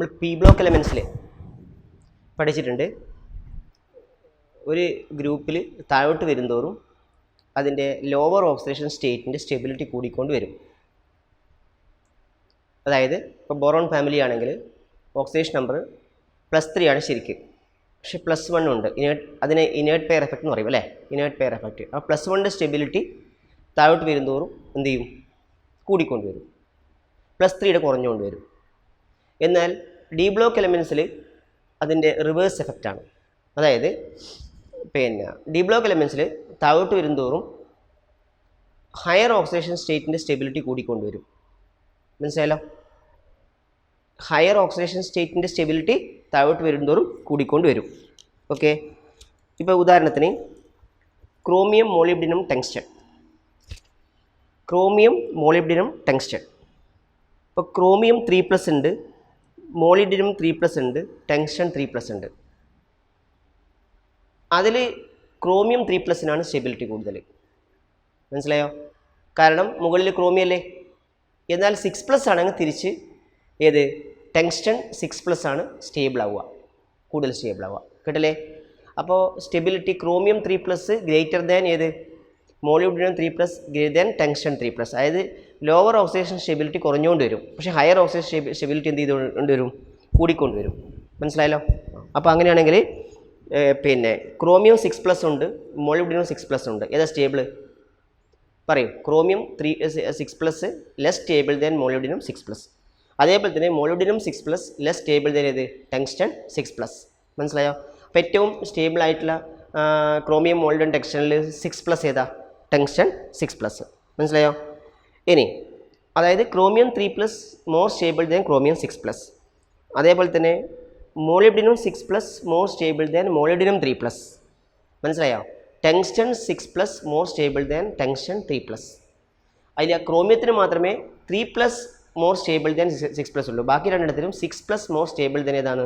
നമ്മൾ P block എലമെൻസിൽ പഠിച്ചിട്ടുണ്ട്. ഒരു ഗ്രൂപ്പിൽ താഴോട്ട് വരുന്തോറും അതിൻ്റെ ലോവർ ഓക്സിഡേഷൻ സ്റ്റേറ്റിൻ്റെ സ്റ്റെബിലിറ്റി കൂടിക്കൊണ്ട് വരും. അതായത് ഇപ്പോൾ ബോറോൺ ഫാമിലി ആണെങ്കിൽ ഓക്സിഡേഷൻ നമ്പർ +3 ആണ് ശരിക്കും, പക്ഷേ +1 ഉണ്ട്. അതിനെ ഇനേർട്ട് പെയർ എഫക്റ്റ് എന്ന് പറയും അല്ലേ, ഇനേർട്ട് പെയർ എഫക്റ്റ്. ആ +1ൻ്റെ സ്റ്റെബിലിറ്റി താഴോട്ട് വരുന്തോറും എന്ത് ചെയ്യും, കൂടിക്കൊണ്ട് വരും, +3യുടെ കുറഞ്ഞുകൊണ്ട് വരും. എന്നാൽ ഡി ബ്ലോക്ക് എലമെൻസിൽ അതിൻ്റെ റിവേഴ്സ് എഫക്റ്റാണ്. അതായത് ഡി ബ്ലോക്ക് എലമെൻസിൽ താഴോട്ട് വരുന്തോറും ഹയർ ഓക്സിഡേഷൻ സ്റ്റേറ്റിൻ്റെ സ്റ്റെബിലിറ്റി കൂടിക്കൊണ്ടുവരും. മനസ്സിലായല്ലോ? ഹയർ ഓക്സിഡേഷൻ സ്റ്റേറ്റിൻ്റെ സ്റ്റെബിലിറ്റി താഴോട്ട് വരുന്തോറും കൂടിക്കൊണ്ട് വരും. ഓക്കെ, ഇപ്പോൾ ഉദാഹരണത്തിന് chromium molybdenum tungsten. Chromium molybdenum tungsten. ഇപ്പോൾ ക്രോമിയം 3+ ഉണ്ട്, മോളിബ്ഡിനം 3+ ഉണ്ട്, ടങ്സ്റ്റൺ 3+ ഉണ്ട്. അതിൽ ക്രോമിയം 3+നാണ് സ്റ്റെബിലിറ്റി കൂടുതൽ. മനസ്സിലായോ? കാരണം മുകളിൽ ക്രോമിയം അല്ലേ. എന്നാൽ 6+ ആണെങ്കിൽ തിരിച്ച് ഏത് ടങ്സ്റ്റൺ 6+ ആണ് സ്റ്റേബിൾ ആവുക, കൂടുതൽ സ്റ്റേബിൾ ആവുക. കേട്ടല്ലേ? അപ്പോൾ സ്റ്റെബിലിറ്റി ക്രോമിയം 3+ ഗ്രേറ്റർ ദാൻ ഏത് മോളിബ്ഡിനം 3+ ഗ്രേറ്റർ ദാൻ ടങ്സ്റ്റൺ 3+. അതായത് ലോവർ ഓക്സിഡേഷൻ സ്റ്റെബിലിറ്റി കുറഞ്ഞുകൊണ്ട് വരും, പക്ഷേ ഹയർ ഓക്സിഡേഷൻ സ്റ്റെബിലിറ്റി എന്ത് ചെയ്തുകൊണ്ട് വരും, കൂടിക്കൊണ്ട് വരും. മനസ്സിലായല്ലോ? അപ്പോൾ അങ്ങനെയാണെങ്കിൽ ക്രോമിയം 6+ ഉണ്ട്, മോളിബ്ഡിനം 6+ ഉണ്ട്. ഏതാ സ്റ്റേബിൾ പറയും? Chromium 6+ less stable than molybdenum 6+. അതേപോലെ തന്നെ മോളിബ്ഡിനം 6+ ലെസ് സ്റ്റേബിൾ ദാൻ ഏത് ടങ്സ്റ്റൺ 6+. മനസ്സിലായോ? അപ്പോൾ ഏറ്റവും സ്റ്റേബിൾ ആയിട്ടുള്ള ക്രോമിയം മോളിബ്ഡിനം ടങ്സ്റ്റണിൽ 6+ ഏതാ? ടങ്സ്റ്റൺ 6+. മനസ്സിലായോ? ഇനി അതായത് chromium 3+ more stable than chromium 6+. അതേപോലെ തന്നെ molybdenum 6+ more stable than molybdenum 3+. മനസ്സിലായോ? Tungsten 6+ more stable than tungsten 3+. അതിൽ ക്രോമിയത്തിന് മാത്രമേ 3+ മോർ സ്റ്റേബിൾ ദാൻ 6+ ഉള്ളൂ. ബാക്കി രണ്ടിടത്തിലും 6+ മോർ സ്റ്റേബിൾ ദാൻ ഏതാണ്?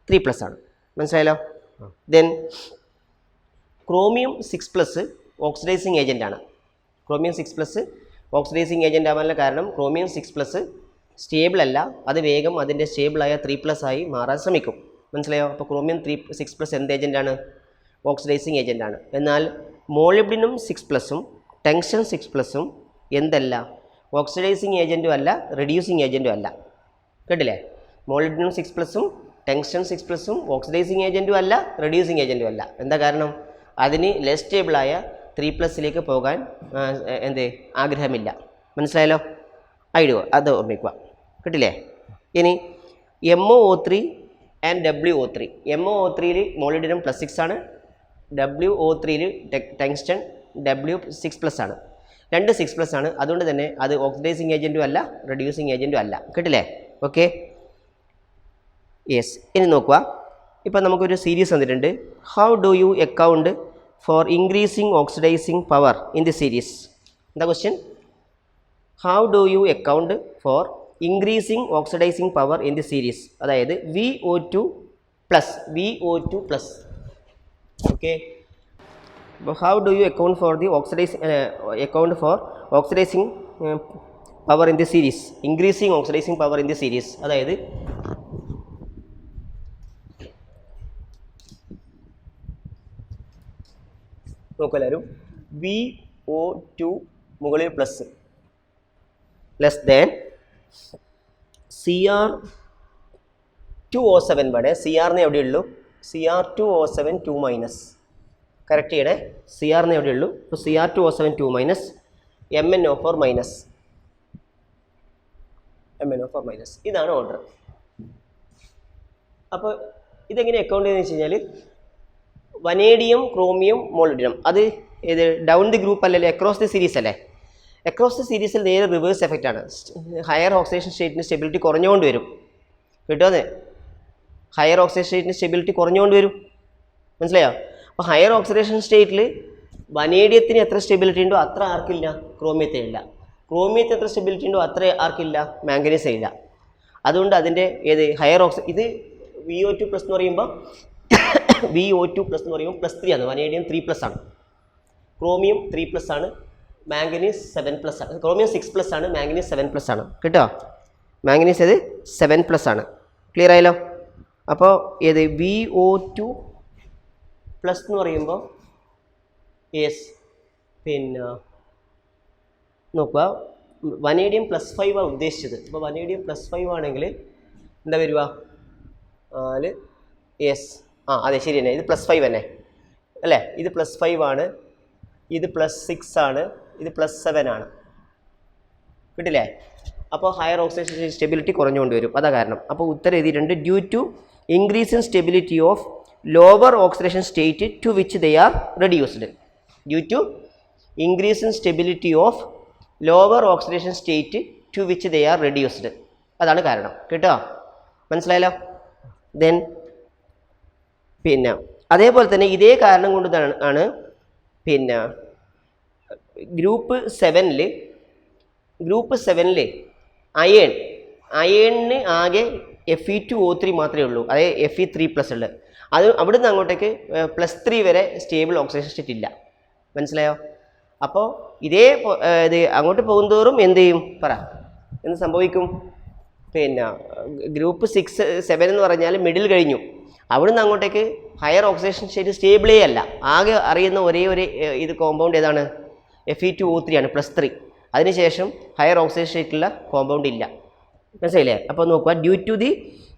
3+ ആണ്. മനസ്സിലായല്ലോ? ദെൻ ക്രോമിയം 6+ ഓക്സിഡൈസിങ് ഏജൻ്റാണ്. ക്രോമിയം 6+ ഓക്സിഡൈസിങ് ഏജൻ്റ് ആവാനുള്ള കാരണം ക്രോമിയം 6+ സ്റ്റേബിൾ അല്ല, അത് വേഗം അതിൻ്റെ സ്റ്റേബിളായ 3+ ആയി മാറാൻ ശ്രമിക്കും. മനസ്സിലായോ? അപ്പോൾ ക്രോമിയം 6+ എന്ത് ഏജൻ്റാണ്? ഓക്സിഡൈസിങ് ഏജൻ്റാണ്. എന്നാൽ മോളിബ്ഡിനം 6+ഉം ടങ്സ്റ്റൺ 6+ഉം എന്തല്ല? ഓക്സിഡൈസിങ് ഏജൻറ്റും അല്ല, റെഡ്യൂസിങ് ഏജൻറ്റും അല്ല. കേട്ടില്ലേ? മോളിബ്ഡിനം 6+ഉം ടങ്സ്റ്റൺ 6+ഉം ഓക്സിഡൈസിങ് ഏജൻറ്റും അല്ല, റെഡ്യൂസിങ് ഏജൻറ്റും അല്ല. എന്താ കാരണം? അതിന് ലെസ് സ്റ്റേബിളായ 3+ലേക്ക് പോകാൻ ആഗ്രഹമില്ല. മനസ്സിലായല്ലോ? ഐഡിയോ അത് ഓർമ്മിക്കുക. കിട്ടില്ലേ? ഇനി MOO3 ആൻഡ് WO3. MOO3യിൽ മോളിബ്ഡിനം +6 ആണ്, WO3യിൽ ടങ്സ്റ്റൺ W6+ ആണ്. രണ്ട് 6+ ആണ്. അതുകൊണ്ട് തന്നെ അത് ഓക്സിഡൈസിങ് ഏജൻറ്റും അല്ല, റെഡ്യൂസിങ് ഏജൻറ്റും അല്ല. കിട്ടില്ലേ? Okay, yes. ഇനി നോക്കുക, ഇപ്പം നമുക്കൊരു സീരീസ് വന്നിട്ടുണ്ട്. How do you account for increasing oxidising power in the series? എന്താ question? How do you account for increasing oxidising power in the series? അതായത് VO2+. Okay, how do you account for the oxidising power in the series? Increasing oxidising power in the series. അതായത് നോക്കെല്ലാവരും, VO2 മുകളിൽ plus less than Cr2O7 വരെ. സിആറിന് എവിടെയുള്ളൂ? Cr2O7 2-. Correct ചെയ്യണേ. സിആറിന് എവിടെയുള്ളൂ? ഇപ്പോൾ Cr2O7 2-, MnO4-. ഇതാണ് order. അപ്പോൾ ഇതെങ്ങനെ അക്കൗണ്ട് ചെയ്യുന്നത് വെച്ച് കഴിഞ്ഞാൽ, വനേഡിയം, ക്രോമിയം, മോളിബ്ഡിനം അത് ഏത് ഡൗൺ ദി ഗ്രൂപ്പ് അല്ലല്ലേ, അക്രോസ് ദി സീരീസ് അല്ലേ? അക്രോസ് ദി സീരീസിൽ നേരെ റിവേഴ്സ് എഫക്റ്റ് ആണ്. ഹയർ ഓക്സിഡേഷൻ സ്റ്റേറ്റിൻ്റെ സ്റ്റെബിലിറ്റി കുറഞ്ഞുകൊണ്ട് വരും. കിട്ടുമോ? ഹയർ ഓക്സിഡേഷൻ സ്റ്റേറ്റിൻ്റെ സ്റ്റെബിലിറ്റി കുറഞ്ഞുകൊണ്ട് വരും. മനസ്സിലായോ? അപ്പോൾ ഹയർ ഓക്സിഡേഷൻ സ്റ്റേറ്റിൽ വനേഡിയത്തിന് എത്ര സ്റ്റെബിലിറ്റി ഉണ്ടോ അത്ര ആർക്കില്ല, ക്രോമിയത്തിനില്ല. ക്രോമിയത്തിന് എത്ര സ്റ്റെബിലിറ്റി ഉണ്ടോ അത്ര ആർക്കില്ല, മാംഗനീസിനില്ല. അതുകൊണ്ട് അതിൻ്റെ ഹയർ ഇത് VO2+ എന്ന് പറയുമ്പോൾ VO2+ എന്ന് പറയുമ്പോൾ +3 ആണ്. വനേഡിയം 3+ ആണ്, ക്രോമിയം 3+ ആണ്, മാംഗനീസ് 7+ ആണ്. ക്രോമിയം 6+ ആണ്, മാംഗനീസ് 7+ ആണ്. കേട്ടോ? മാംഗനീസ് 7+ ആണ്. ക്ലിയർ ആയല്ലോ? അപ്പോൾ ഏത് VO2 പ്ലസ് എന്ന് പറയുമ്പോൾ യെസ് പിന്നെ നോക്കുക വനേഡിയം +5 ആണ് ഉദ്ദേശിച്ചത്. അപ്പോൾ വനേഡിയം +5 ആണെങ്കിൽ എന്താ വരിക 4 യെസ് അതെ ശരി തന്നെ, ഇത് +5 തന്നെ അല്ലേ? ഇത് +5 ആണ്, ഇത് +6 ആണ്, ഇത് +7 ആണ്, കിട്ടില്ലേ? അപ്പോൾ ഹയർ ഓക്സിഡേഷൻ സ്റ്റെബിലിറ്റി കുറഞ്ഞുകൊണ്ട് വരും, അതാ കാരണം. അപ്പോൾ ഉത്തരം എഴുതിയിട്ടുണ്ട് due to increase in stability of lower oxidation state to which they are reduced. Due to increase in stability of lower oxidation state to which they are reduced, അതാണ് കാരണം. കേട്ടോ? മനസ്സിലായല്ലോ? ദെൻ പിന്നെ അതേപോലെ തന്നെ ഇതേ കാരണം കൊണ്ട് ആണ് പിന്നെ ഗ്രൂപ്പ് 7ൽ അയേണിന് ആകെ Fe2O3 മാത്രമേ ഉള്ളൂ, അതായത് Fe3+ ഉള്ളത്. അത് അവിടുന്ന് അങ്ങോട്ടേക്ക് +3 വരെ സ്റ്റേബിൾ ഓക്സിഡേഷൻ സ്റ്റേറ്റ് ഇല്ല. മനസ്സിലായോ? അപ്പോൾ ഇത് അങ്ങോട്ട് പോകുന്തോറും എന്ത് ചെയ്യും എന്ത് സംഭവിക്കും? പിന്നെ ഗ്രൂപ്പ് 7 എന്ന് പറഞ്ഞാൽ മിഡിൽ കഴിഞ്ഞു, അവിടുന്ന് അങ്ങോട്ടേക്ക് ഹയർ ഓക്സിഡേഷൻ സ്റ്റേറ്റ് സ്റ്റേബിളേ അല്ല. ആകെ അറിയുന്ന ഒരേ ഒരു ഇത് കോമ്പൗണ്ട് ഏതാണ്? Fe2O3 ആണ് +3. അതിനുശേഷം ഹയർ ഓക്സിഡേഷൻ സ്റ്റേറ്റുള്ള കോമ്പൗണ്ട് ഇല്ല. മനസ്സിലായില്ലേ? അപ്പോൾ നോക്കുക, due to the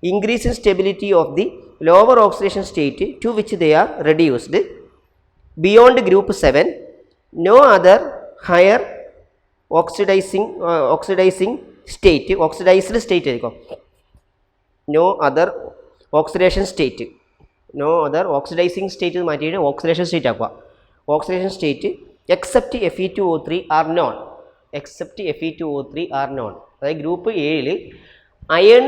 increase in stability of the lower oxidation state to which they are reduced beyond group 7 no other higher oxidising state, oxidised state ആയിരിക്കും, no other oxidation state, no other oxidising state മാറ്റിയിട്ട് oxidation state ആക്കുക. Oxidation state except Fe2O3 are known, except Fe2O3 are known. അതായത് group 7 iron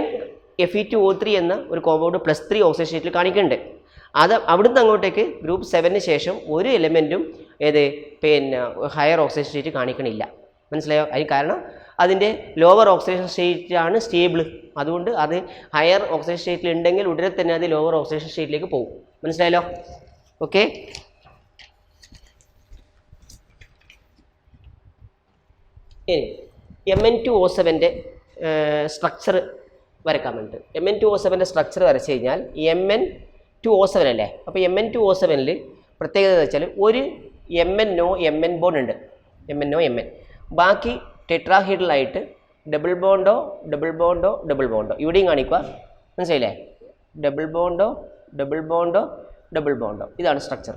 Fe2O3 എന്ന ഒരു compound +3 oxidation സ്റ്റേറ്റിൽ കാണിക്കുന്നുണ്ട്. അത് അവിടുന്ന് അങ്ങോട്ടേക്ക് ഗ്രൂപ്പ് 7 ശേഷം ഒരു എലമെൻറ്റും പിന്നെ ഹയർ ഓക്സിഡേഷൻ സ്റ്റേറ്റ് കാണിക്കണില്ല. മനസ്സിലായോ? അതിന് കാരണം അതിൻ്റെ ലോവർ ഓക്സിഡേഷൻ സ്റ്റേറ്റാണ് സ്റ്റേബിൾ. അതുകൊണ്ട് അത് ഹയർ ഓക്സിഡേഷൻ സ്റ്റേറ്റിൽ ഉണ്ടെങ്കിൽ ഉടനെ തന്നെ അത് ലോവർ ഓക്സിഡേഷൻ സ്റ്റേറ്റിലേക്ക് പോകും. മനസ്സിലായല്ലോ? ഓക്കെ. ഇനി Mn2O7 സ്ട്രക്ചർ വരക്കാൻ വേണ്ടിയിട്ട് Mn2O7 സ്ട്രക്ചർ വരച്ച് കഴിഞ്ഞാൽ Mn2O7 അല്ലേ? അപ്പോൾ Mn2O7 പ്രത്യേകത എന്ന് വെച്ചാൽ ഒരു MnO Mn ബോണ്ട് ഉണ്ട്, MnO Mn. ബാക്കി ടെട്രാഹീഡ്രലായിട്ട് ഡബിൾ ബോണ്ടോ ഇവിടെയും കാണിക്കുക. മനസ്സിലായില്ലേ? ഡബിൾ ബോണ്ടോ ഇതാണ് സ്ട്രക്ചർ.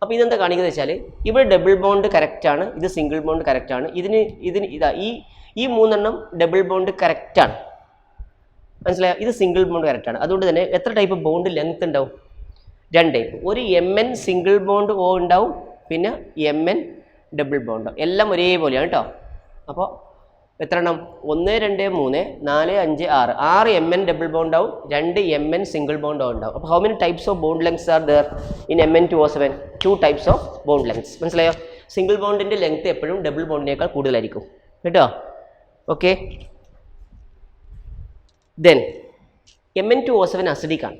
അപ്പോൾ ഇതെന്താ കാണിക്കുന്നത് വെച്ചാൽ ഇവിടെ ഡബിൾ ബോണ്ട് കറക്റ്റാണ്, ഇത് സിംഗിൾ ബോണ്ട് കറക്റ്റാണ്, ഇതിന് ഇതാ ഈ മൂന്നെണ്ണം ഡബിൾ ബോണ്ട് കറക്റ്റാണ്. മനസ്സിലായോ? ഇത് സിംഗിൾ ബോണ്ട് കറക്റ്റാണ്. അതുകൊണ്ട് തന്നെ എത്ര ടൈപ്പ് ബോണ്ട് ലെങ്ത് ഉണ്ടാവും? 2 ടൈപ്പ്. ഒരു Mn സിംഗിൾ ബോണ്ട് O ഉണ്ടാവും, പിന്നെ Mn ഡബിൾ ബോണ്ട്, എല്ലാം ഒരേപോലെയാണ് കേട്ടോ. അപ്പോൾ എത്ര എണ്ണം? 1 2 3 4 5 6 Mn ഡബിൾ ബോണ്ട് ആവും, 2 Mn സിംഗിൾ ബോണ്ട് ഉണ്ടാവും. അപ്പോൾ how many types of bond lengths are there in Mn2O7? 2 types of bond lengths. മനസ്സിലായോ? സിംഗിൾ ബോണ്ടിൻ്റെ ലെങ്ത് എപ്പോഴും ഡബിൾ ബോണ്ടിനേക്കാൾ കൂടുതലായിരിക്കും കേട്ടോ. ഓക്കെ. ദെൻ Mn2O7 അസിഡിക് ആണ്.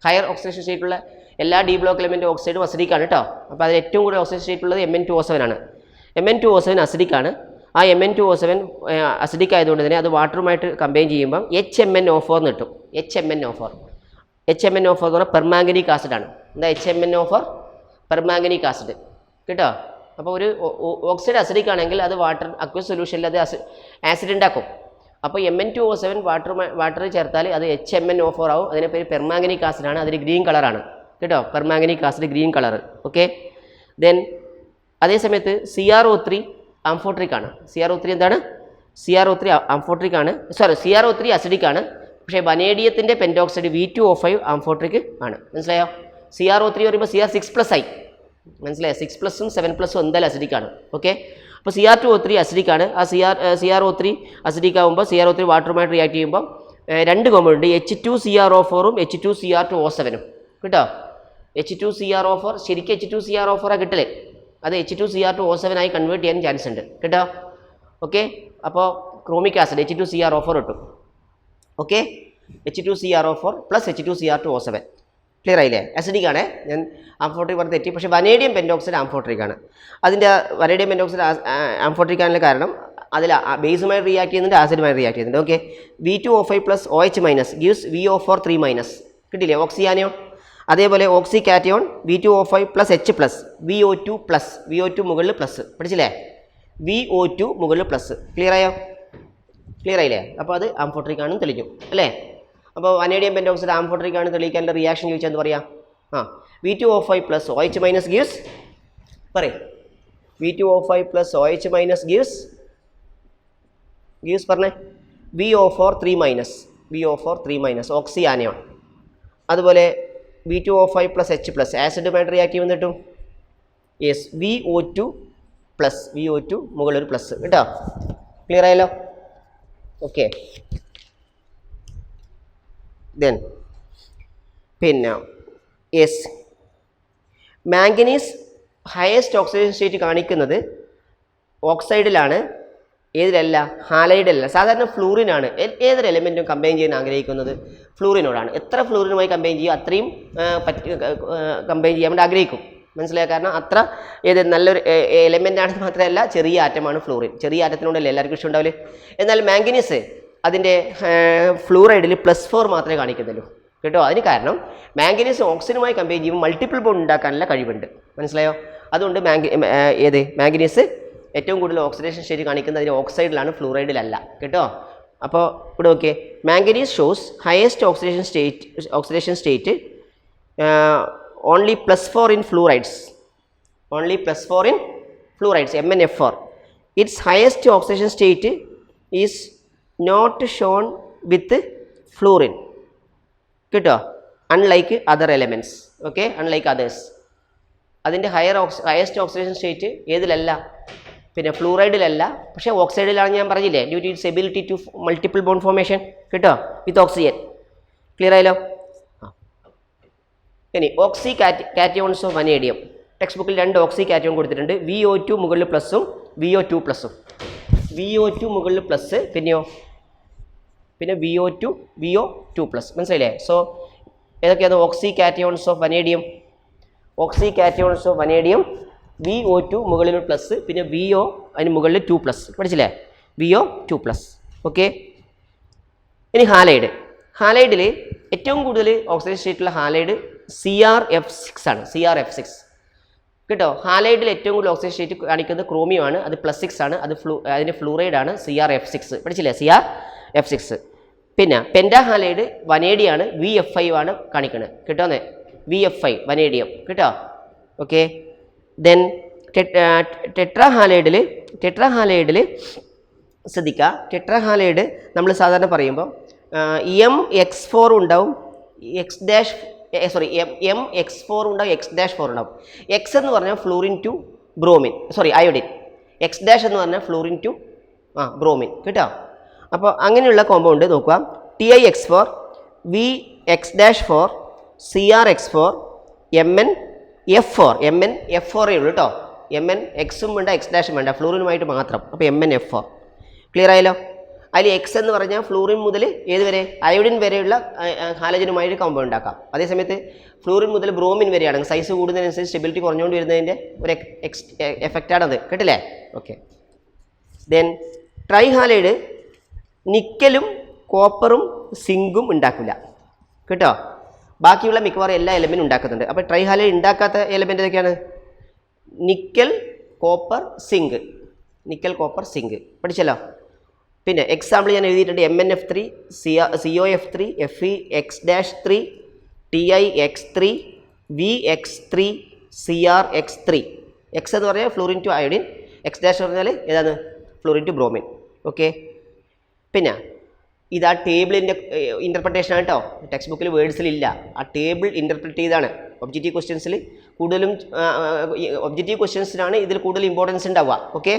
ഹയർ ഓക്സിഡേഷൻ സ്റ്റേറ്റുള്ള എല്ലാ ഡി ബ്ലോക്ക് എലമെൻറ്റ് ഓക്സൈഡും അസിഡിക് ആണ് കേട്ടോ. അപ്പോൾ അതിൽ ഏറ്റവും കൂടുതൽ ഓക്സിഡേഷൻ സ്റ്റേറ്റ് ഉള്ളത് Mn2O7 ആണ്. Mn2O7 അസിഡിക് ആണ്. ആ Mn2O7 അസിഡിക് ആയതുകൊണ്ട് തന്നെ അത് വാട്ടറുമായിട്ട് കമ്പൈൻ ചെയ്യുമ്പം HMnO4 എന്ന് കിട്ടും. HMnO4 എന്ന് പറഞ്ഞാൽ പെർമാംഗനീക് ആസിഡാണ്. എന്താ HMnO4? പെർമാംഗനീക് ആസിഡ് കേട്ടോ. അപ്പോൾ ഒരു ഓക്സൈഡ് അസിഡിക് ആണെങ്കിൽ അത് അക്വസ് സൊല്യൂഷനിൽ അത് ആസിഡ് ഉണ്ടാക്കും. അപ്പോൾ Mn2O7 വാട്ടറിൽ ചേർത്താൽ അത് HMnO4 ആവും. അതിനെ പേര് പെർമാംഗനീക് ആസിഡാണ്. അതിന് ഗ്രീൻ കളറാണ് കേട്ടോ. Permanganic acid green colour. Okay. Then അതേ സമയത്ത് CrO3 ആംഫോട്രിക് ആണ്. CrO3 എന്താണ്? CrO3 ആംഫോട്രിക് ആണ്. CrO3 അസിഡിക് ആണ്. പക്ഷേ വനേഡിയത്തിൻ്റെ പെൻറ്റോക്സൈഡ് V2O5 ആംഫോട്രിക് ആണ്. മനസ്സിലായോ? CrO3 പറയുമ്പോൾ Cr6+ ആയി. മനസ്സിലായോ? 6+ഉം 7+ഉം എന്തായാലും അസിഡിക് ആണ്. ഓക്കെ. അപ്പോൾ Cr2O3 അസിഡിക് ആണ്. ആ CrO3 അസിഡിക് ആകുമ്പോൾ CrO3 വാട്ടറുമായിട്ട് റിയാക്ട് ചെയ്യുമ്പോൾ 2 കോമ്പൗണ്ട് ഉണ്ട്, H2CrO4ഉം H2Cr2O7ഉം കേട്ടോ. H2CrO4 ശരിക്കും H2CrO4 ആ കിട്ടല്, അത് H2Cr2O7 ആയി കൺവേർട്ട് ചെയ്യാൻ ചാൻസ് ഉണ്ട് കേട്ടോ. ഓക്കെ. അപ്പോൾ ക്രോമിക് ആസിഡ് H2CrO4 കിട്ടും. ഓക്കെ. H2CrO4 + H2Cr2O7. ക്ലിയർ ആയില്ലേ? അസിഡിക് ആണ്. ഞാൻ ആംഫോട്രിക് പറഞ്ഞ് തെറ്റി. പക്ഷേ വനേഡിയം പെൻറ്റോക്സൈഡ് ആംഫോട്രിക് ആണ്. അതിൻ്റെ വനേഡിയം പെൻറ്റോക്സൈഡ് ആംഫോട്രിക് ആണുള്ള കാരണം അതിൽ ബേസുമായി റിയാക്ട് ചെയ്യുന്നുണ്ട്, ആസിഡുമായി റിയാക്ട് ചെയ്യുന്നുണ്ട്. Okay, V2O5 plus OH minus gives VO4 3 minus. കിട്ടില്ലേ ഓക്സിയാനിയോൺ? അതേപോലെ oxy cation V2O5 plus H plus VO2 plus, VO2 മുകളിൽ പ്ലസ്. പഠിച്ചില്ലേ? VO2 മുകളിൽ പ്ലസ്. ക്ലിയർ ആയോ? ക്ലിയർ ആയില്ലേ? അപ്പോൾ അത് ആംഫോട്രിക് ആണെന്ന് തെളിഞ്ഞു അല്ലേ? അപ്പോൾ വനേഡിയം പെൻറ്റോക്സൈഡ് ആംഫോട്രിക് ആണ് തെളിയിക്കാനുള്ള റിയാക്ഷൻ ചോദിച്ചാൽ എന്ത് പറയാം? V2O5 plus OH minus gives, പറയും V2O5 plus OH minus gives പറഞ്ഞേ VO4 3 minus, VO4 3 minus oxyanion. അതുപോലെ V2O5 പ്ലസ് H പ്ലസ് ആസിഡുമായിട്ട് റിയാക്ട് ചെയ്യുമ്പോൾ കിട്ടും യെസ് VO2 പ്ലസ്, VO2 മുകളിലൊരു പ്ലസ്. കേട്ടോ? ക്ലിയർ ആയല്ലോ? ഓക്കെ. ദെൻ പിന്നെ yes manganese highest oxidation state കാണിക്കുന്നത് ഓക്സൈഡിലാണ്, ഏതിലല്ല? ഹാലൈഡിലല്ല. സാധാരണ ഫ്ലൂറിനാണ് ഏതൊരു എലിമെൻറ്റും കമ്പൈൻ ചെയ്യാൻ ആഗ്രഹിക്കുന്നത് ഫ്ലൂറിനോടാണ്. എത്ര ഫ്ലൂറിനുമായി കമ്പൈൻ ചെയ്യുക അത്രയും കമ്പൈൻ ചെയ്യാൻ വേണ്ടി ആഗ്രഹിക്കും. മനസ്സിലായ? കാരണം അത്ര നല്ലൊരു എലിമെൻ്റ് ആണെന്ന് മാത്രമല്ല ചെറിയ ആറ്റമാണ് ഫ്ലൂറിൻ. ചെറിയ ആറ്റത്തിനോടല്ലേ എല്ലാവർക്കും ഇഷ്ടം ഉണ്ടാവില്ല. എന്നാൽ മാംഗനീസ് അതിൻ്റെ ഫ്ലൂറൈഡിൽ +4 മാത്രമേ കാണിക്കുന്നുള്ളൂ. കേട്ടോ? അതിന് കാരണം മാംഗനീസ് ഓക്സിജനുമായി കമ്പയർ ചെയ്യുമ്പോൾ മൾട്ടിപ്പിൾ ബോണ്ട് ഉണ്ടാക്കാനുള്ള കഴിവുണ്ട്. മനസ്സിലായോ? അതുകൊണ്ട് മാംഗനീസ് ഏറ്റവും കൂടുതൽ ഓക്സിഡേഷൻ സ്റ്റേറ്റ് കാണിക്കുന്നത് അതിന് ഓക്സൈഡിലാണ്, ഫ്ലൂറൈഡിലല്ല. കേട്ടോ? അപ്പോൾ ഇവിടെ okay, manganese shows highest oxidation state only +4 in fluorides, only +4 in fluorides MnF4. Its highest oxidation state is not shown with fluorine. കേട്ടോ? Unlike other elements. Okay, unlike others. അതിൻ്റെ highest oxidation state ഏതിലല്ല? പിന്നെ ഫ്ലൂറൈഡിലല്ല, പക്ഷേ ഓക്സൈഡിലാണ്. ഞാൻ പറഞ്ഞില്ലേ, due to its ability to multiple bond formation. കേട്ടോ? With oxygen. ക്ലിയർ ആയല്ലോ? ഇനി oxy cations of vanadium. Text ബുക്കിൽ 2 ഓക്സി കാറ്റയോൺ കൊടുത്തിട്ടുണ്ട്. VO2 മുകളിൽ പ്ലസും VO2 പ്ലസും. VO2 മുകളിൽ പ്ലസ്, പിന്നെ VO2 പ്ലസ്. മനസ്സിലായില്ലേ? സോ ഏതൊക്കെയാണ് oxy cations of vanadium? Oxy cations of vanadium VO2 മുകളിൽ പ്ലസ്, പിന്നെ VO അതിന് മുകളിൽ 2 പ്ലസ്. പഠിച്ചില്ലേ? VO2 plus. ഓക്കെ. ഇനി ഹാലൈഡിൽ ഏറ്റവും കൂടുതൽ ഓക്സിഡേഷൻ സ്റ്റേറ്റുള്ള ഹാലൈഡ് CrF6 ആണ്. CrF6. കേട്ടോ? ഹാലൈഡിൽ ഏറ്റവും കൂടുതൽ ഓക്സിഡേഷൻ സ്റ്റേറ്റ് കാണിക്കുന്നത് ക്രോമിയം ആണ്. അത് +6 ആണ്. അതിൻ്റെ ഫ്ലൂറൈഡ് ആണ് CrF6. പഠിച്ചില്ലേ? CrF6. പിന്നെ പെൻറ്റാഹാലൈഡ് വനേഡിയാണ്, VF5 ആണ് കാണിക്കുന്നത്. കേട്ടോന്നേ? VF5 vanadium. കേട്ടോ? ഓക്കെ. ദെൻ ടെട്രാഹാലൈഡിൽ ശ്രദ്ധിക്കുക. ടെട്രാഹാലൈഡ് നമ്മൾ സാധാരണ പറയുമ്പോൾ MX4 ഉണ്ടാവും, MX4 ഉണ്ടാവും, X-4 ഉണ്ടാവും. X എന്ന് പറഞ്ഞാൽ fluorine to bromine, iodine. X- എന്ന് പറഞ്ഞാൽ ഫ്ലൂറിൻ ടു ബ്രോമിൻ. കേട്ടോ? അപ്പോൾ അങ്ങനെയുള്ള കോമ്പൗണ്ട് നോക്കുക. TiX4, VX-4, CrX4, MnF4 ഉള്ളൂ. കേട്ടോ? MnXും വേണ്ട, X- വേണ്ട, ഫ്ലൂറിനുമായിട്ട് മാത്രം. അപ്പോൾ MnF4. ക്ലിയർ ആയല്ലോ? അതിൽ X എന്ന് പറഞ്ഞാൽ ഫ്ലൂറിൻ മുതൽ ഏതുവരെ? അയോഡിൻ വരെയുള്ള ഹാലജനുമായിട്ട് കോമ്പൗണ്ട് ഉണ്ടാക്കാം. അതേസമയത്ത് ഫ്ലൂറിൻ മുതൽ ബ്രോമിൻ വരെയാണെങ്കിൽ സൈസ് കൂടുന്നതിനനുസരിച്ച് സ്റ്റെബിലിറ്റി കുറഞ്ഞുകൊണ്ട് വരുന്നതിൻ്റെ ഒരു എഫക്റ്റാണത്. കേട്ടില്ലേ? ഓക്കെ. ദെൻ ട്രൈഹാലൈഡ് നിക്കലും കോപ്പറും സിങ്കും ഉണ്ടാക്കില്ല. കേട്ടോ? ബാക്കിയുള്ള മിക്കവാറും എല്ലാ എലമെൻറ്റും ഉണ്ടാക്കുന്നുണ്ട്. അപ്പോൾ ട്രൈഹാലൈഡ് ഉണ്ടാക്കാത്ത എലമെൻ്റ് ഏതൊക്കെയാണ്? Nickel, copper, zinc. പഠിച്ചല്ലോ? പിന്നെ എക്സാമ്പിൾ ഞാൻ എഴുതിയിട്ടുണ്ട്. MnF3, COF3, FeX-3, TiX3, VX3, CrX3. X എന്ന് പറഞ്ഞാൽ ഫ്ലൂറിൻ ടു അയോഡിൻ, X- എന്ന് പറഞ്ഞാൽ ഏതാണ്? Fluorine to bromine. ഓക്കെ. പിന്നെ ഇത് ആ ടേബിളിൻ്റെ ഇൻ്റർപ്രിട്ടേഷൻ ആണ് കേട്ടോ. ടെക്സ്റ്റ് ബുക്കിൽ വേർഡ്സിലില്ല. ആ ടേബിൾ ഇൻ്റർപ്രിറ്റ് ചെയ്താണ്. ഒബ്ജക്റ്റീവ് ക്വസ്റ്റ്യൻസിൽ കൂടുതലും ഒബ്ജക്റ്റീവ് ക്വസ്റ്റ്യൻസിനാണ് ഇതിൽ കൂടുതൽ ഇമ്പോർട്ടൻസ് ഉണ്ടാവുക. ഓക്കെ.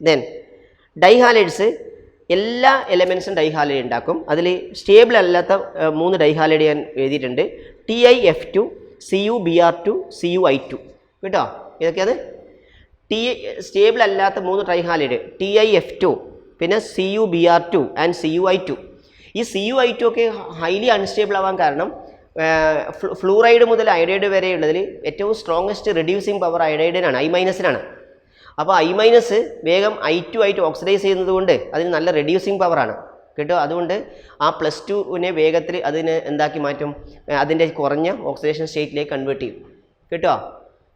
ദെൻ ഡൈഹാലൈഡ്സ് എല്ലാ എലമെൻസും ഡൈഹാലൈഡ് ഉണ്ടാക്കും. അതിൽ സ്റ്റേബിൾ അല്ലാത്ത 3 ഡൈഹാലൈഡ് ഞാൻ എഴുതിയിട്ടുണ്ട്. TiF2, CuBr2, CuI2. കേട്ടോ? ഇതൊക്കെയാണ് സ്റ്റേബിൾ അല്ലാത്ത 3 ട്രൈഹാലൈഡ്. TiF2, പിന്നെ CuBr2 ആൻഡ് CuI2. ഈ CuI2 ഒക്കെ ഹൈലി അൺസ്റ്റേബിൾ ആവാൻ കാരണം ഫ്ലൂറൈഡ് മുതൽ അയോഡൈഡ് വരെയുള്ളതിൽ ഏറ്റവും സ്ട്രോങ്ങസ്റ്റ് റെഡ്യൂസിങ് പവർ അയോഡൈഡിനാണ്, I- അപ്പോൾ I- വേഗം I2 ആയിട്ട് ഓക്സിഡൈസ് ചെയ്യുന്നത് കൊണ്ട് അതിന് നല്ല റെഡ്യൂസിങ് പവറാണ് കേട്ടോ. അതുകൊണ്ട് ആ +2നെ വേഗത്തിൽ അതിനെ എന്താക്കി മാറ്റും, അതിൻ്റെ കുറഞ്ഞ ഓക്സിഡേഷൻ സ്റ്റേറ്റിലേക്ക് കൺവേർട്ട് ചെയ്യും കേട്ടോ.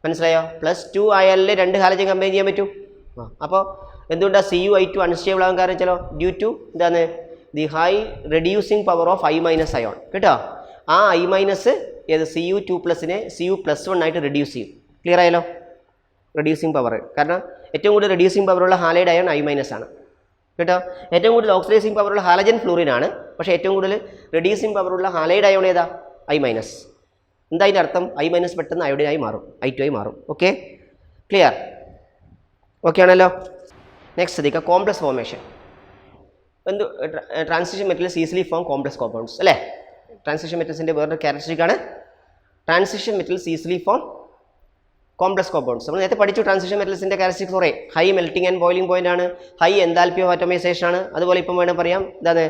മനസ്സിലായോ? +2 ആയാലേ രണ്ട് ഹാലജൻ കമ്പൈൻ ചെയ്യാൻ പറ്റൂ. അപ്പോൾ എന്തുകൊണ്ടാണ് CuI2 അൺസ്റ്റേബിൾ ആകാൻ കാരണം വെച്ചാലോ, ഡ്യൂ ടു എന്താണ് the high reducing power of I- ion കേട്ടോ. ആ I- ഏത് Cu2+നെ Cu+1 ആയിട്ട് റെഡ്യൂസ് ചെയ്യും. ക്ലിയർ ആയാലോ? റെഡ്യൂസിങ് പവർ, കാരണം ഏറ്റവും കൂടുതൽ റെഡ്യൂസിങ് പവറുള്ള ഹാലൈഡ് അയോൺ I- ആണ് കേട്ടോ. ഏറ്റവും കൂടുതൽ ഓക്സിഡൈസിങ് പവറുള്ള ഹാലജൻ ഫ്ലൂറിനാണ്, പക്ഷേ ഏറ്റവും കൂടുതൽ റെഡ്യൂസിങ് പവറുള്ള ഹാലൈഡ് അയോൺ ഏതാ? I-. എന്താ അതിൻ്റെ അർത്ഥം? I- പെട്ടെന്ന് അയോഡിനായി മാറും, I2 ആയി മാറും. Okay, clear? ഓക്കെ ആണല്ലോ. നെക്സ്റ്റ് ശ്രദ്ധിക്കുക, കോംപ്ലക്സ് ഫോർമേഷൻ. എന്ത് transition metals easily form complex compounds അല്ലേ? ട്രാൻസിഷൻ മെറ്റൽസിൻ്റെ വേറൊരു ക്യാരക്ടറിസ്റ്റിക് ആണ് transition metals easily form complex compounds. നമ്മൾ നേരത്തെ പഠിച്ചു ട്രാൻസിഷൻ മെറ്റൽസിൻ്റെ ക്യാരക്ടറിസ്റ്റിക്സ് കുറേ. High melting and boiling point ആണ്, ഹൈ എൻതാൽപ്പി ഓഫ് ആറ്റോമൈസേഷൻ ആണ്. അതുപോലെ ഇപ്പം വേണം പറയാം എന്താണ്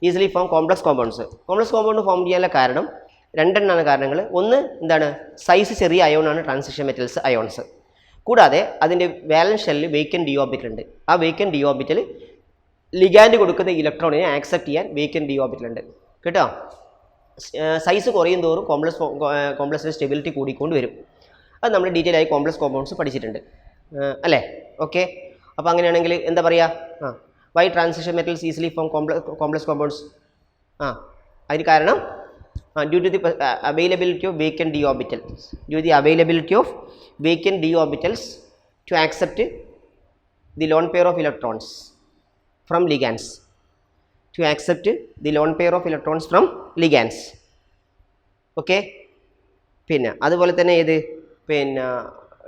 easily form complex compounds. Complex compound form ചെയ്യാനുള്ള കാരണം രണ്ടെണ്ണമാണ് കാരണങ്ങൾ. ഒന്ന് എന്താണ്, സൈസ് ചെറിയ അയോണാണ് ട്രാൻസിഷൻ മെറ്റൽസ് അയോൺസ്. കൂടാതെ അതിൻ്റെ വാലൻസ് ഷെല്ലിൽ വേക്കൻറ്റ് ഡി ഓർബിറ്റൽ ഉണ്ട്. ആ വേക്കൻറ്റ് ഡി ഓർബിറ്റൽ ലിഗാൻഡ് കൊടുക്കുന്ന ഇലക്ട്രോണിനെ ആക്സെപ്റ്റ് ചെയ്യാൻ വേക്കൻറ്റ് ഡി ഓർബിറ്റൽ ഉണ്ട് കേട്ടോ. സൈസ് കുറയും തോറും കോംപ്ലക്സിൻ്റെ സ്റ്റെബിലിറ്റി കൂടിക്കൊണ്ട് വരും. അത് നമ്മൾ ഡീറ്റെയിൽ ആയി കോംപ്ലക്സ് കോമ്പൗണ്ട്സ് പഠിച്ചിട്ടുണ്ട് അല്ലേ? ഓക്കെ, അപ്പോൾ അങ്ങനെയാണെങ്കിൽ എന്താ പറയുക, why transition metals easily form complex compounds? അതിന് കാരണം due to the availability of vacant d orbitals, due to the availability of vacant d orbitals to accept the lone pair of electrons from ligands, to accept the lone pair of electrons from ligands. Okay, പിന്നെ അതുപോലെ തന്നെ ഏത്, പിന്നെ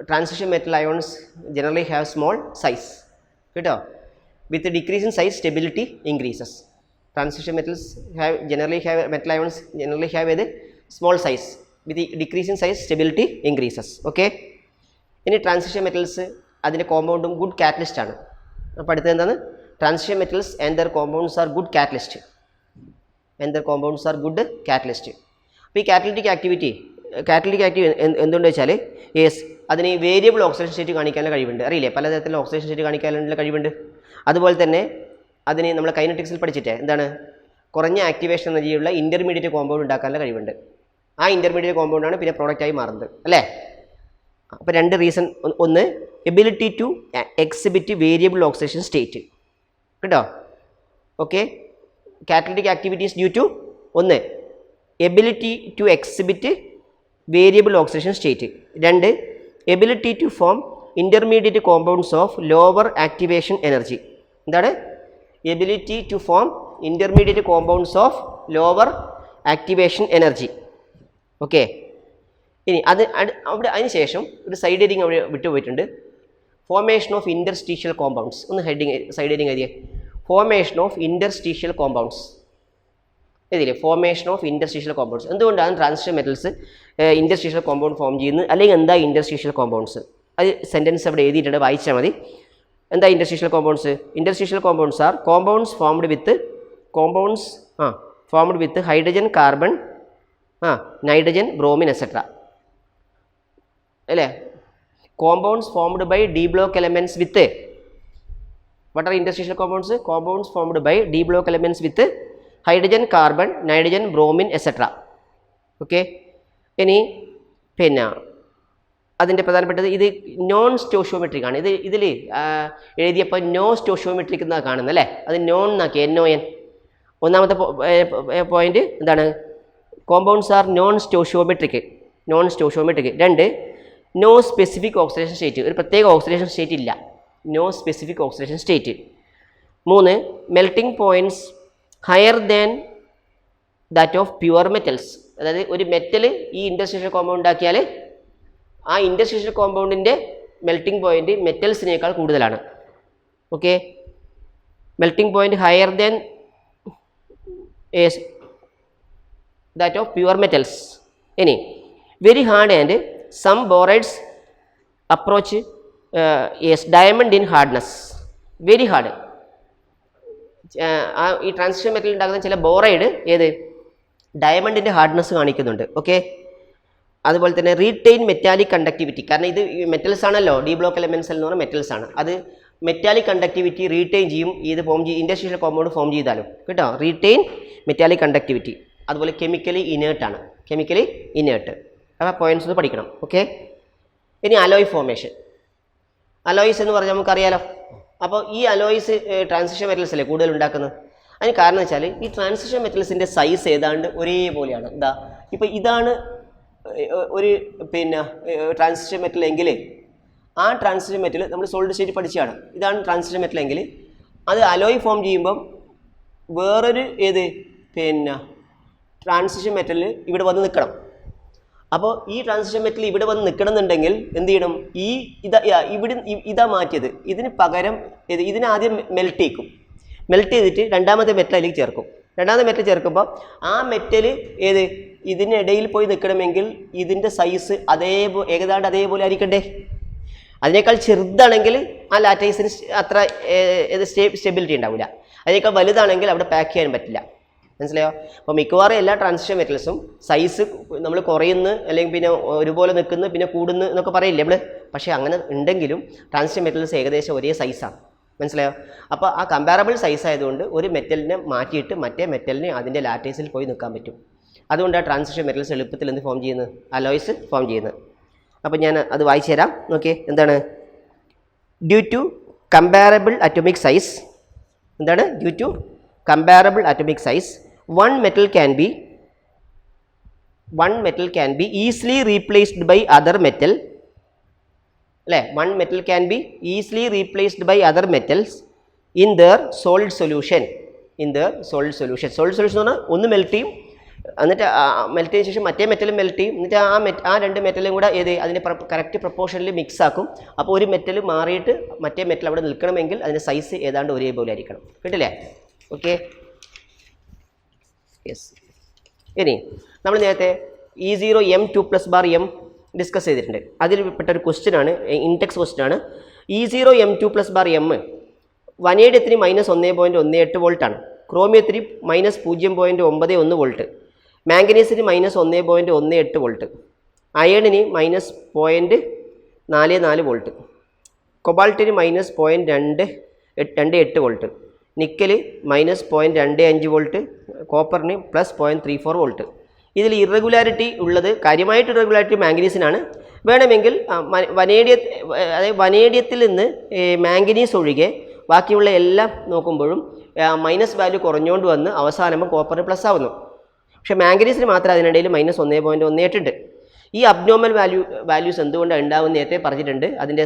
transition metal ions generally have small size കേട്ടോ. With decrease in size stability increases. Transition metals metal ions generally have ഏത് small size, with decrease in size stability increases. Okay, ഇനി transition metals അതിൻ്റെ കോമ്പൗണ്ടും good catalyst ആണ്. അപ്പോൾ അടുത്തത് എന്താണ്, transition metals and there compounds are good catalyst, അപ്പോൾ ഈ catalytic activity എന്തുകൊണ്ട് വെച്ചാൽ യെസ് അതിന് വേരിയബിൾ ഓക്സിഡേഷൻ സ്റ്റേറ്റ് കാണിക്കാനുള്ള കഴിവുണ്ട്. അറിയില്ലേ, പലതരത്തിലുള്ള ഓക്സിഡേഷൻ സ്റ്റേറ്റ് കാണിക്കാനുള്ള കഴിവുണ്ട്. അതുപോലെ തന്നെ അതിന് നമ്മൾ കൈനറ്റിക്സിൽ പഠിച്ചിട്ടേ എന്താണ്, കുറഞ്ഞ ആക്ടിവേഷൻ എനർജിയുള്ള ഇൻ്റർമീഡിയറ്റ് കോമ്പൗണ്ട് ഉണ്ടാക്കാനുള്ള കഴിവുണ്ട്. ആ ഇൻ്റർമീഡിയറ്റ് കോമ്പൗണ്ടാണ് പിന്നെ പ്രോഡക്റ്റായി മാറുന്നത് അല്ലേ? അപ്പോൾ രണ്ട് റീസൺ, ഒന്ന് ability to exhibit variable oxidation state കേട്ടോ. Okay, catalytic activities due to ഒന്ന് ability to exhibit variable oxidation state, രണ്ട് ability to form intermediate compounds of lower activation energy. എന്താണ് ability to form intermediate compounds of lower activation energy. Okay, ഇനി അവിടെ അതിന് ശേഷം ഒരു side heading അവിടെ വിട്ടുപോയിട്ടുണ്ട്, ഫോർമേഷൻ ഓഫ് ഇൻ്റർസ്റ്റീഷ്യൽ കോമ്പൗണ്ട്സ്. ഒന്ന് സൈഡ് ഹെഡിങ് എഴുതിയേ, ഫോർമേഷൻ ഓഫ് ഇൻ്റർസ്റ്റീഷ്യൽ കോമ്പൗണ്ട്സ് എഴുതിയില്ലേ, ഫോർമേഷൻ ഓഫ് ഇൻ്റർസ്റ്റീഷ്യൽ കോമ്പൗണ്ട്സ്. എന്തുകൊണ്ടാണ് transition metals interstitial compound form ചെയ്യുന്നത്, അല്ലെങ്കിൽ എന്താ ഇൻ്റർസ്റ്റീഷ്യൽ കോമ്പൗണ്ട്സ്? അത് സെൻറ്റൻസ് അവിടെ എഴുതിയിട്ടുണ്ട്, വായിച്ചാൽ മതി. എന്താ interstitial compounds? Interstitial compounds are compounds formed with hydrogen, carbon, nitrogen, bromine etcetera അല്ലേ? Compounds formed by d block elements with, what are interstitial compounds? Compounds formed by d block elements with hydrogen, carbon, nitrogen, bromine etc. Okay, ഇനി പിന്നെ അതിൻ്റെ പ്രധാനപ്പെട്ടത് ഇത് non stoichiometric ആണ്. ഇതിൽ എഴുതിയപ്പോൾ no stoichiometric എന്നാണ് കാണുന്നത് അല്ലേ? അത് നോൺ എന്നാക്കി, NON. ഒന്നാമത്തെ പോയിന്റ് എന്താണ്, കോമ്പൗണ്ട്സ് ആർ നോൺ സ്റ്റോഷിയോമെട്രിക്. രണ്ട്, നോ സ്പെസിഫിക് ഓക്സിഡേഷൻ സ്റ്റേറ്റ്, ഒരു പ്രത്യേക ഓക്സിഡേഷൻ സ്റ്റേറ്റ് ഇല്ല, നോ സ്പെസിഫിക് ഓക്സിഡേഷൻ സ്റ്റേറ്റ്. മൂന്ന്, melting points higher than that of pure metals. അതായത് ഒരു മെറ്റൽ ഈ ഇൻ്റർസ്റ്റീഷ്യൽ കോമ്പൗണ്ട് ഉണ്ടാക്കിയാൽ ആ ഇൻ്റർസ്റ്റീഷ്യൽ കോമ്പൗണ്ടിൻ്റെ മെൽറ്റിംഗ് പോയിൻറ്റ് മെറ്റൽസിനേക്കാൾ കൂടുതലാണ്. Okay, melting point higher than that of pure metals. ഇനി very hard and some borides approach diamond in hardness. Very hard, ഈ ട്രാൻസിഷൻ മെറ്റൽ ഉണ്ടാക്കുന്ന ചില ബോറൈഡ് ഏത് ഡയമണ്ടിൻ്റെ ഹാർഡ്നെസ് കാണിക്കുന്നുണ്ട്. ഓക്കെ, അതുപോലെ തന്നെ റീറ്റെയിൻ മെറ്റാലിക് കണ്ടക്ടിവിറ്റി, കാരണം ഇത് മെറ്റൽസ് ആണല്ലോ, ഡി ബ്ലോക്ക് എലമെൻറ്റ്സ് എന്ന് പറഞ്ഞാൽ മെറ്റൽസ് ആണ്. അത് മെറ്റാലിക് കണ്ടക്ടിവിറ്റി റീറ്റെയിൻ ചെയ്യും, ഇത് ഫോം ചെയ്യും, ഇൻഡസ്ട്രിയൽ കോമ്പൗണ്ട് ഫോം ചെയ്താലും കേട്ടോ. Retain metallic conductivity. അതുപോലെ കെമിക്കലി ഇനേർട്ടാണ്, കെമിക്കലി ഇനേർട്ട്. അപ്പോൾ പോയിന്റ്സ് ഒന്ന് പഠിക്കണം. ഓക്കെ. ഇനി അലോയ് ഫോർമേഷൻ. അലോയ്സ് എന്ന് പറഞ്ഞാൽ നമുക്കറിയാലോ. അപ്പോൾ ഈ അലോയ്സ് ട്രാൻസിഷൻ മെറ്റൽസ് അല്ലേ കൂടുതൽ ഉണ്ടാക്കുന്നത്. അതിന് കാരണം വെച്ചാൽ ഈ ട്രാൻസിഷൻ മെറ്റൽസിൻ്റെ സൈസ് ഏതാണ്ട് ഒരേപോലെയാണ്. എന്താ, ഇപ്പോൾ ഇതാണ് ഒരു പിന്നെ ട്രാൻസിഷൻ മെറ്റൽ എങ്കിൽ ആ ട്രാൻസിഷൻ മെറ്റൽ നമ്മൾ സോളിഡ് സ്റ്റേറ്റ് പഠിച്ചതാണ്. ഇതാണ് ട്രാൻസിഷൻ മെറ്റൽ എങ്കിൽ അത് അലോയ് ഫോം ചെയ്യുമ്പം വേറൊരു പിന്നെ ട്രാൻസിഷൻ മെറ്റൽ ഇവിടെ വന്ന് നിൽക്കണം. അപ്പോൾ ഈ ട്രാൻസിഷൻ മെറ്റൽ ഇവിടെ വന്ന് നിൽക്കണമെന്നുണ്ടെങ്കിൽ എന്ത് ചെയ്യണം, ഇതാ മാറ്റിയത്, ഇതിന് പകരം ഇതിനാദ്യം മെൽറ്റ് ചെയ്യും. മെൽറ്റ് ചെയ്തിട്ട് രണ്ടാമത്തെ മെറ്റൽ അതിലേക്ക് ചേർക്കും. രണ്ടാമത്തെ മെറ്റൽ ചേർക്കുമ്പോൾ ആ മെറ്റൽ ഇതിനിടയിൽ പോയി നിൽക്കണമെങ്കിൽ ഇതിൻ്റെ സൈസ് ഏകദേശം അതേപോലെ ആയിരിക്കണ്ടേ. അതിനേക്കാൾ ചെറുതാണെങ്കിൽ ആ ലാറ്റൈസിന് അത്ര സ്റ്റെബിലിറ്റി ഉണ്ടാവില്ല. അതിനേക്കാൾ വലുതാണെങ്കിൽ അവിടെ പാക്ക് ചെയ്യാൻ പറ്റില്ല. മനസ്സിലായോ? അപ്പോൾ മിക്കവാറും എല്ലാ ട്രാൻസിഷൻ മെറ്റൽസും സൈസ് നമ്മൾ കുറയുന്നു, അല്ലെങ്കിൽ പിന്നെ ഒരുപോലെ നിൽക്കുന്നു, പിന്നെ കൂടുന്നു എന്നൊക്കെ പറയില്ലേ നമ്മൾ. പക്ഷേ അങ്ങനെ ഉണ്ടെങ്കിലും ട്രാൻസിഷൻ മെറ്റൽസ് ഏകദേശം ഒരേ സൈസാണ്. മനസ്സിലായോ? അപ്പോൾ ആ കമ്പാരബിൾ സൈസ് ആയതുകൊണ്ട് ഒരു മെറ്റലിനെ മാറ്റിയിട്ട് മറ്റേ മെറ്റലിനെ അതിൻ്റെ ലാറ്റൈസിൽ പോയി നിൽക്കാൻ പറ്റും. അതുകൊണ്ടാണ് ട്രാൻസിഷൻ മെറ്റൽസ് എളുപ്പത്തിൽ എന്ത് ഫോം ചെയ്യുന്നത്, അലോയ്സ് ഫോം ചെയ്യുന്നത്. അപ്പോൾ ഞാൻ അത് വായിച്ചു തരാം. നോക്കിയേ, എന്താണ് due to comparable atomic size. എന്താണ് due to comparable atomic size one metal can be easily replaced by other metal. അല്ലേ, one metal can be easily replaced by other metals in their solid solution. solid solution എന്ന് പറഞ്ഞാൽ ഒന്ന് melt ചെയ്യും, എന്നിട്ട് melt ചെയ്തതിന് ശേഷം മറ്റേ മെറ്റലും melt ചെയ്യും, എന്നിട്ട് ആ രണ്ട് മെറ്റലും കൂടെ അതിൻ്റെ കറക്റ്റ് പ്രപ്പോർഷനിൽ മിക്സ് ആക്കും. അപ്പോൾ ഒരു മെറ്റൽ മാറിയിട്ട് മറ്റേ മെറ്റൽ അവിടെ നിൽക്കണമെങ്കിൽ അതിൻ്റെ സൈസ് ഏതാണ്ട് ഒരേപോലെ ആയിരിക്കണം. കേട്ടില്ലേ? ഓക്കെ. യെസ്. ഇനി നമ്മൾ നേരത്തെ E0M2+M ഡിസ്കസ് ചെയ്തിട്ടുണ്ട്. അതിൽ പെട്ടൊരു ക്വസ്റ്റ്യനാണ്, ഇൻടെക്സ് ക്വസ്റ്റ്യനാണ്. E0M2+M വനേഡിയത്തിന് -1.18 വോൾട്ടാണ്, ക്രോമിയത്തിന് -0.91 വോൾട്ട്, മാംഗനീസിന് -1.18 വോൾട്ട്, അയണിന് -0.44 വോൾട്ട്, കൊബാൾട്ടിന് -0.28 വോൾട്ട്, നിക്കല് -0.25 വോൾട്ട്, കോപ്പറിന് +0.34 വോൾട്ട്. ഇതിൽ ഇറഗുലാരിറ്റി ഉള്ളത്, കാര്യമായിട്ട് ഇറഗുലാരിറ്റി മാംഗനീസിനാണ്. വേണമെങ്കിൽ വനേഡിയത്തിൽ നിന്ന് മാംഗനീസ് ഒഴികെ ബാക്കിയുള്ള എല്ലാം നോക്കുമ്പോഴും മൈനസ് വാല്യൂ കുറഞ്ഞുകൊണ്ട് വന്ന് അവസാനം കോപ്പറിന് പ്ലസ് ആവുന്നു. പക്ഷേ മാംഗനീസിന് മാത്രം അതിനിടയിൽ -1.18 ഉണ്ട്. ഈ അബ്നോർമൽ വാല്യൂസ് എന്തുകൊണ്ടാണ് ഉണ്ടാവുമെന്ന് നേരത്തെ പറഞ്ഞിട്ടുണ്ട്. അതിൻ്റെ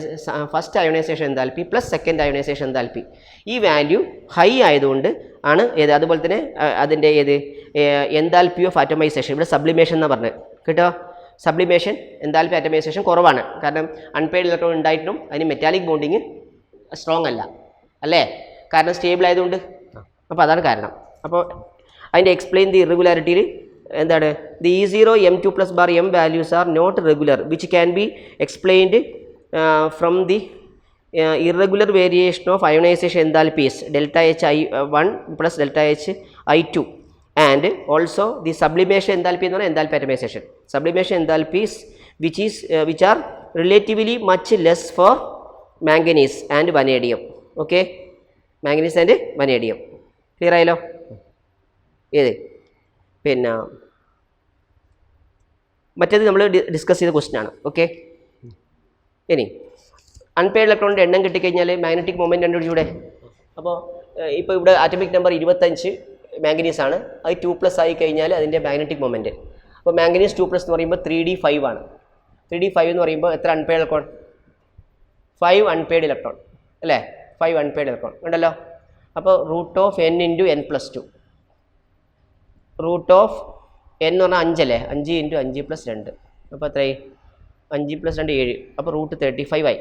first ionisation enthalpy plus second ionisation enthalpy, ഈ വാല്യൂ ഹൈ ആയതുകൊണ്ട് ആണ് അതുപോലെ തന്നെ അതിൻ്റെ എൻതാൽപ്പി ഓഫ് ആറ്റമൈസേഷൻ, ഇവിടെ സബ്ലിമേഷൻ എന്നാണ് പറഞ്ഞത് കേട്ടോ. സബ്ലിമേഷൻ എൻതാൽപ്പി ആറ്റമൈസേഷൻ കുറവാണ്, കാരണം അൺപെയ്ഡ് ഇലക്ട്രോൺ ഉണ്ടായിട്ടും അതിന് മെറ്റാലിക് ബോണ്ടിങ് സ്ട്രോങ് അല്ലേ, കാരണം സ്റ്റേബിൾ ആയതുകൊണ്ട്. അപ്പോൾ അതാണ് കാരണം. അപ്പോൾ അതിൻ്റെ എക്സ്പ്ലെയിൻ ദി ഇറഗുലാരിറ്റിയിൽ എന്താണ്, the E0M2+M values are not regular which can be explained from the irregular variation of ionisation enthalpies ΔHI1 + ΔHI2 and also the sublimation enthalpy എന്ന് പറഞ്ഞാൽ enthalpy atomisation. Sublimation enthalpies which are relatively much less for manganese and vanadium. Okay, manganese and vanadium clear ആയല്ലോ. പിന്നെ മറ്റേത് നമ്മൾ discuss ചെയ്ത question ആണ്. Okay. ഇനി unpaid ഇലക്ട്രോണിൻ്റെ എണ്ണം കിട്ടിക്കഴിഞ്ഞാൽ മാഗ്നറ്റിക് മൊമെൻറ്റ് കണ്ടുപിടിച്ചൂടെ. അപ്പോൾ ഇപ്പോൾ ഇവിടെ ആറ്റമിക് നമ്പർ 25 മാംഗനീസ് ആണ്, അത് 2+ ആയി കഴിഞ്ഞാൽ അതിൻ്റെ മാഗ്നറ്റിക് മൊമെൻറ്റ്. അപ്പോൾ മാംഗനീസ് 2+ എന്ന് പറയുമ്പോൾ 3d5 ആണ്. 3d5 എന്ന് പറയുമ്പോൾ എത്ര അൺപെയ്ഡ് ഇലക്ട്രോൺ? 5 അൺപെയ്ഡ് ഇലക്ട്രോൺ അല്ലേ, 5 അൺപെയ്ഡ് ഇലക്ട്രോൺ ഉണ്ടല്ലോ. അപ്പോൾ √n × n+2, √n എന്ന് പറഞ്ഞാൽ 5 അല്ലേ, 5 × 5 + 2, അപ്പോൾ എത്രയായി? 5 + 2 7, അപ്പോൾ √35 ആയി.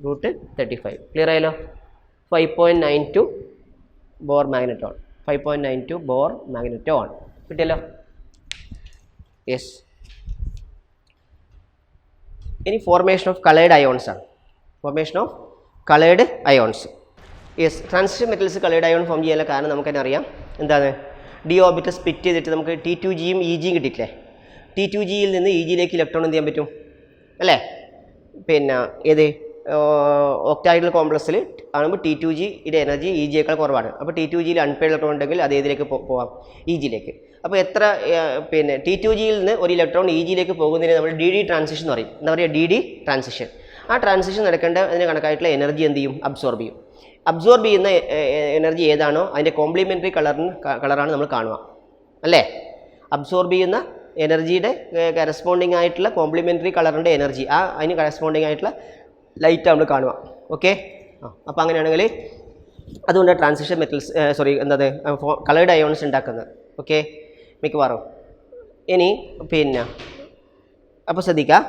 √35 ക്ലിയർ ആയല്ലോ. 5.92 ബോർ മാഗ്നറ്റോൺ, 5.92 ബോർ മാഗ്നറ്റോൺ കിട്ടിയല്ലോ. യെസ്. ഇനി ഫോർമേഷൻ ഓഫ് കളേർഡ് അയോൺസ് ആണ്. Formation of coloured ions. Yes, transition metals coloured ion form ചെയ്യാനുള്ള കാരണം നമുക്ക് തന്നെ അറിയാം. എന്താണ്, ഡി ഓർബിറ്റൽ സ്പ്ലിറ്റ് ചെയ്തിട്ട് നമുക്ക് T2G യും EG യും കിട്ടിയിട്ടില്ലേ. T2Gയിൽ നിന്ന് EGയിലേക്ക് ഇലക്ട്രോൺ എന്ത് ചെയ്യാൻ പറ്റും അല്ലേ? പിന്നെ ഏത് ഒക്ടാഹൈഡ്രൽ കോംപ്ലക്സിൽ ആകുമ്പോൾ T2Gയുടെ എനർജി EGയേക്കാൾ കുറവാണ്. അപ്പോൾ T2Gയിൽ അൺപെയർഡ് ഇലക്ട്രോൺ ഉണ്ടെങ്കിൽ അത് ഏതിലേക്ക് പോവാം? EGയിലേക്ക്. അപ്പോൾ എത്ര പിന്നെ T2Gയിൽ നിന്ന് ഒരു ഇലക്ട്രോൺ EGയിലേക്ക് പോകുന്നതിന് നമ്മൾ DD ട്രാൻസിഷൻ എന്ന് പറയും. എന്താ പറയുക? DD transition. ആ ട്രാൻസിഷൻ നടക്കേണ്ട അതിന് കണക്കായിട്ടുള്ള എനർജി എന്ത് ചെയ്യും? അബ്സോർബ് ചെയ്യും. അബ്സോർബ് ചെയ്യുന്ന എനർജി ഏതാണോ അതിൻ്റെ കോംപ്ലിമെൻ്ററി കളറാണ് നമ്മൾ കാണുക അല്ലേ? അബ്സോർബ് ചെയ്യുന്ന എനർജിയുടെ കറസ്പോണ്ടിങ് ആയിട്ടുള്ള കോംപ്ലിമെൻ്ററി കളറിൻ്റെ എനർജി അതിന് കറസ്പോണ്ടിങ് ആയിട്ടുള്ള ലൈറ്റ് നമ്മൾ കാണുക. ഓക്കെ. അപ്പോൾ അങ്ങനെയാണെങ്കിൽ അതുകൊണ്ട് ട്രാൻസിഷൻ മെറ്റൽസ് എന്താണ് കളേർഡ് അയോൺസ് ഉണ്ടാക്കുന്നത്. ഓക്കെ, മിക്കവാറും. ഇനി പിന്നെ അപ്പോൾ ശ്രദ്ധിക്കുക,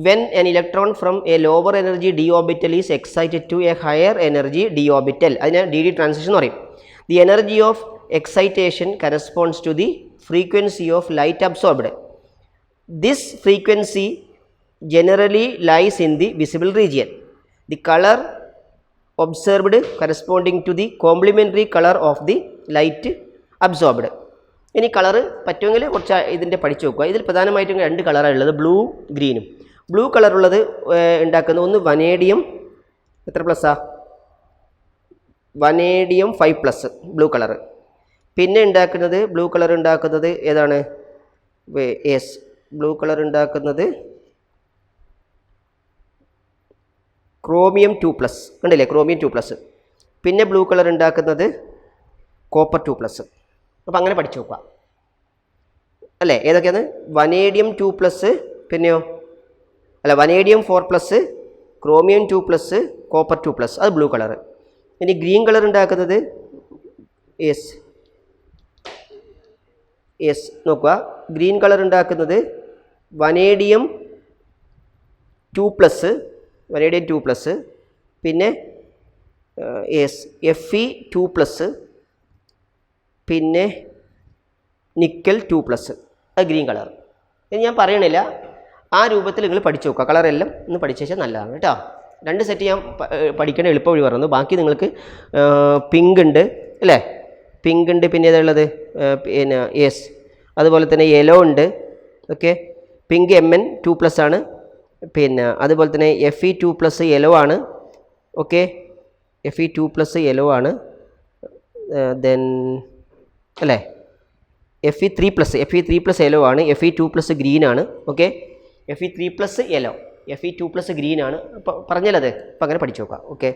when an electron from a lower energy d orbital is excited to a higher energy d orbital, അതിനെ DD ട്രാൻസിഷൻ എന്ന് പറയും. The energy of excitation corresponds to the frequency of light absorbed. This frequency generally lies in the visible region. The color observed corresponding to the complementary color of the light absorbed. ഇനി colour പറ്റുമെങ്കിൽ കുറച്ച് ഇതിൻ്റെ പഠിച്ചു നോക്കുക. ഇതിൽ പ്രധാനമായിട്ടും 2 കളറാണ് ഉള്ളത്, ബ്ലൂ ഗ്രീനും. ബ്ലൂ കളറുള്ളത് ഉണ്ടാക്കുന്നത് ഒന്ന് വനേഡിയം എത്ര പ്ലസ്സാ? Vanadium 5+ blue colour. പിന്നെ ഉണ്ടാക്കുന്നത് ബ്ലൂ കളർ ഉണ്ടാക്കുന്നത് ഏതാണ്? യെസ്, ബ്ലൂ കളർ ഉണ്ടാക്കുന്നത് ക്രോമിയം 2+. കണ്ടില്ലേ? ക്രോമിയം 2+. പിന്നെ ബ്ലൂ കളർ ഉണ്ടാക്കുന്നത് കോപ്പർ 2+. അപ്പോൾ അങ്ങനെ പഠിച്ചു നോക്കുക അല്ലേ? ഏതൊക്കെയാണ്? വനേഡിയം 2+, പിന്നെയോ അല്ല വനേഡിയം 4+, ക്രോമിയം 2+, കോപ്പർ 2+, അത് ബ്ലൂ കളർ. ഇനി ഗ്രീൻ കളർ ഉണ്ടാക്കുന്നത് യെസ് നോക്കുക, ഗ്രീൻ കളർ ഉണ്ടാക്കുന്നത് വനേഡിയം 2+, പിന്നെ Fe2+, പിന്നെ നിക്കൽ 2+, അത് ഗ്രീൻ കളർ. ഇത് ഞാൻ പറയണില്ല, ആ രൂപത്തിൽ നിങ്ങൾ പഠിച്ചു നോക്കുക. കളറെല്ലാം ഒന്ന് പഠിച്ചു വെച്ചാൽ നല്ലതാണ് കേട്ടോ. 2 സെറ്റ് ഞാൻ പഠിക്കണ എളുപ്പം വഴി പറഞ്ഞു. ബാക്കി നിങ്ങൾക്ക് പിങ്ക് ഉണ്ട് അല്ലേ? പിങ്ക് ഉണ്ട്, പിന്നെ ഏതാണുള്ളത്? പിന്നെ യെസ്, അതുപോലെ തന്നെ യെല്ലോ ഉണ്ട്. ഓക്കെ, പിങ്ക് Mn 2+ ആണ്. പിന്നെ അതുപോലെ തന്നെ Fe2+ യെല്ലോ ആണ്. ഓക്കെ, Fe2+ യെല്ലോ ആണ്. ദെൻ അല്ലേ Fe3+ യെല്ലോ ആണ്. Fe2+ ഗ്രീൻ ആണ്. Okay, Fe3+ yellow, Fe2+ green ആണ്. അപ്പോൾ പറഞ്ഞല്ലത്. അപ്പോൾ അങ്ങനെ പഠിച്ചു നോക്കാം. ഓക്കെ.